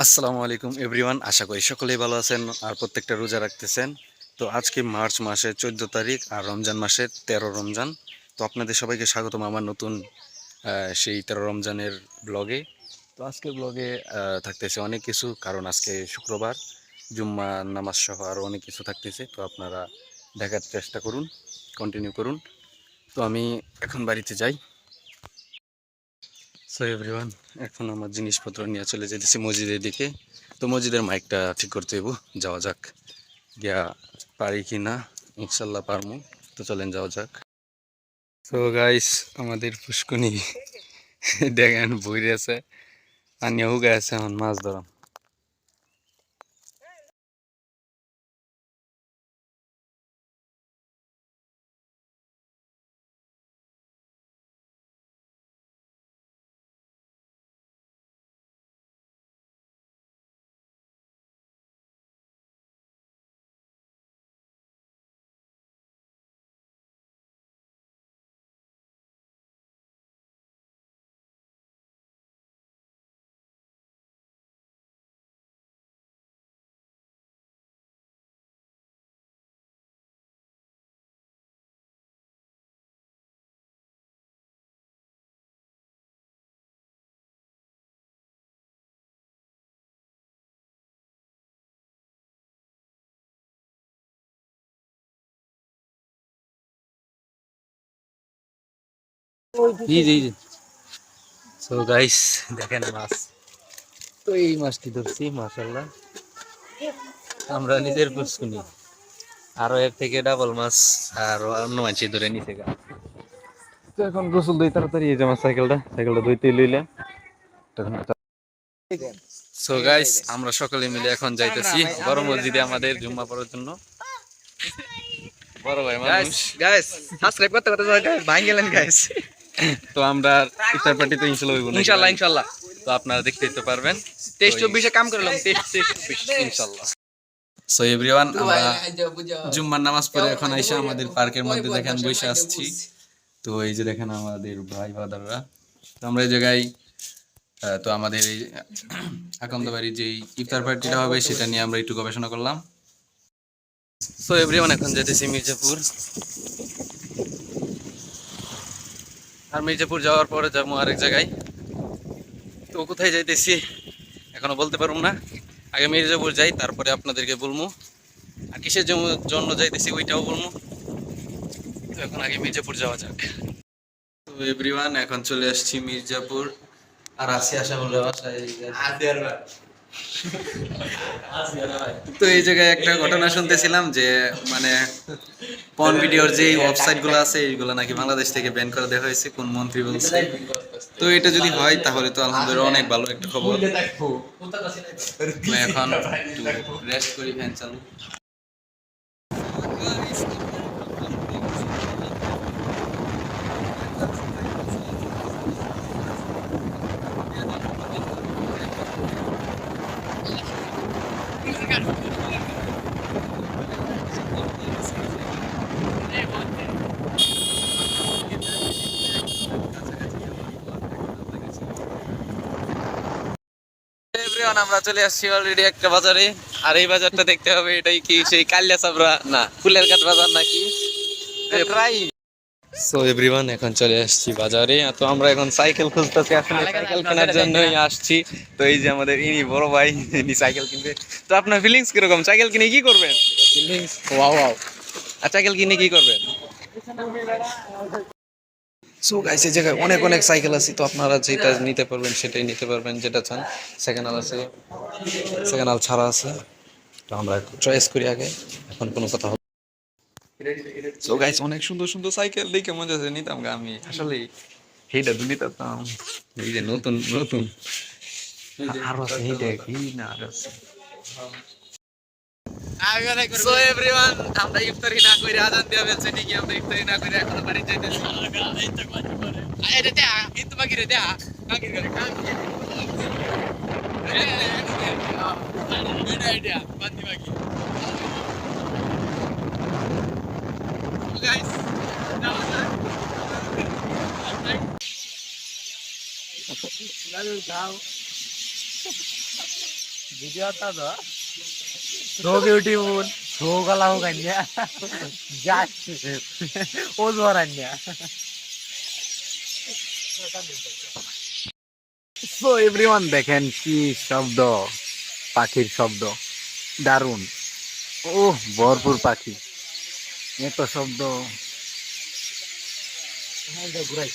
আসসালামু আলাইকুম এভরিওয়ান, আশা করি সকলেই ভালো আছেন আর প্রত্যেকটা রোজা রাখতেছেন। তো আজকে মার্চ মাসের 14 তারিখ আর রমজান মাসের 13 রমজান। তো আপনাদের সবাইকে স্বাগতম আমার নতুন সেই 13 রমজানের ব্লগে। তো আজকে ব্লগে থাকতেছে অনেক কিছু, কারণ আজকে শুক্রবার, জুম্মা নামাজ সহ আরও অনেক কিছু থাকতেছে। তো আপনারা দেখার চেষ্টা করুন, কন্টিনিউ করুন। তো আমি এখন বাড়িতে যাই। সো এভরিওয়ান, এখন আমার জিনিসপত্র নিয়ে চলে যেতেছি মসজিদের দিকে। তো মসজিদের মাইকটা ঠিক করতে হইব, যাওয়া যাক। গিয়া পারি কি না, ইনশাল্লাহ পারমু। তো চলেন যাওয়া যাক। তো গাইস, আমাদের পুষ্কুনি দেখেন বইরে আছে, পানি হুগে আছে, এখন মাছ ধরা। জি জি জি। সো গাইস, দেখেন মাছ। তো এই মাছটি ধরছি, মাশাল্লাহ, আমরা নিজের পুষ্কুনি। আরো এর থেকে ডাবল মাছ আর অন্য মাছই ধরে নিতে গা। তো এখন গোসল দিই তাড়াতাড়ি, এই যে আমার সাইকেলটা ধুইতে লইলে। সো গাইস, আমরা সকলে মিলে এখন যাইতেছি বড় মসজিদে আমাদের জুম্মা পড়ার জন্য। বড় ভাই মানুষ। গাইস সাবস্ক্রাইব করতে করতে গাইস ভাই গেলেন গাইস। তো আমরা ইফতার পার্টি তো ইনশাআল্লাহ হইব না, ইনশাআল্লাহ ইনশাআল্লাহ তো আপনারা দেখতেই তো পারবেন। 23-24 এ কাম করলাম 23-24 ইনশাআল্লাহ। সো এভরিওয়ান, আমরা জুম্মার নামাজ পড়ে এখন আইসা আমাদের পার্কের মধ্যে দেখেন বসে আসছি। তো এই যে দেখেন আমাদের ভাই বাদাররা। তো আমরা এই জায়গায় তো আমাদের এই আকন্দবাড়ির যে ইফতার পার্টিটা হবে সেটা নিয়ে আমরা একটু গবেষণা করলাম। সো এভরিওয়ান, এখন যেতেছি মির্জাপুর। আর মির্জাপুর যাওয়ার পরে যাবো আরেক জায়গায়। তো কোথায় যাইতেছি এখনো বলতে পারবো না, আগে মির্জাপুর যাই, তারপরে আপনাদেরকে বলবো। আর কিসের জন্য যাইতেছি ওইটাও বলবো। তো এখন আগে মির্জাপুর যাওয়া যাক। তো এভরিওয়ান, এখন চলে আসছি মির্জাপুর। আর আছি আশা হলো বাসায়। তো এই জায়গায় একটা ঘটনা শুনতেছিলাম যে মানে পর্ন ভিডিওর যে ওয়েবসাইট গুলো আছে এইগুলো নাকি বাংলাদেশ থেকে ব্যান করে দেওয়া হয়েছে, কোন মন্ত্রী বলছে। তো এটা যদি হয় তাহলে তো আলহামদুলিল্লাহ অনেক ভালো একটা খবর। এখন একটু রেস্ট করি, ফ্যান চালু। এভরিওয়ান, আমরা চলে আসছি অলরেডি একটা বাজারে। আর এই বাজারটা দেখতে হবে, এটাই কি সেই কালিয়া চাবড়া না ফুলের ঘাট বাজার নাকি ট্রাই। সো এভরিওয়ান, এখন চলে আসছি বাজারে। তো আমরা এখন সাইকেল খুঁজতেছি, আসলে সাইকেল কেনার জন্যই আসছি। তো এই যে আমাদের ইনি বড় ভাই, ইনি সাইকেল কিনবে। তো আপনার ফিলিংস কিরকম, সাইকেল কিনে কি করবেন? Feelings wow wow. আর সাইকেল কিনে কি করবেন? সো গাইস, এই জায়গায় অনেক অনেক সাইকেল আছে, তো আপনারা যেটা নিতে পারবেন সেটাই নিতে পারবেন, যেটা চান। সেকেন্ড হ্যান্ড আছে, সেকেন্ড হ্যান্ড ছাড়া আছে। তো আমরা চয়েস করি আগে, এখন কোনো কথা হবে। সো গাইস, অনেক সুন্দর সুন্দর সাইকেল দেখে মজা আছে, নিতাম গা আমি আসলে। এইটা তো নিতাম, এই যে নতুন নতুন আরো আছে, এইটা কি না আরো আছে। সো এভরিওয়ান, আমরা ইফতারি না করে আজান দেওয়া হয়েছে ঠিকই, আমরা ইফতারি না করে এখন বাড়ি যাইতেছি। এটা দে কিন্তু বাকি রে দে কাকি করে কাকি এটা আইডিয়া বান্দি বাকি গাইস। ভিডিও তো সো বিউটিফুল সো গলা হোক আন্যা যাচ্ছে ও জোর আন্যা সো এভরিওয়ান দেখেন কি শব্দ পাখির শব্দ দারুণ ও ভরপুর পাখি এত শব্দ ঘুরাই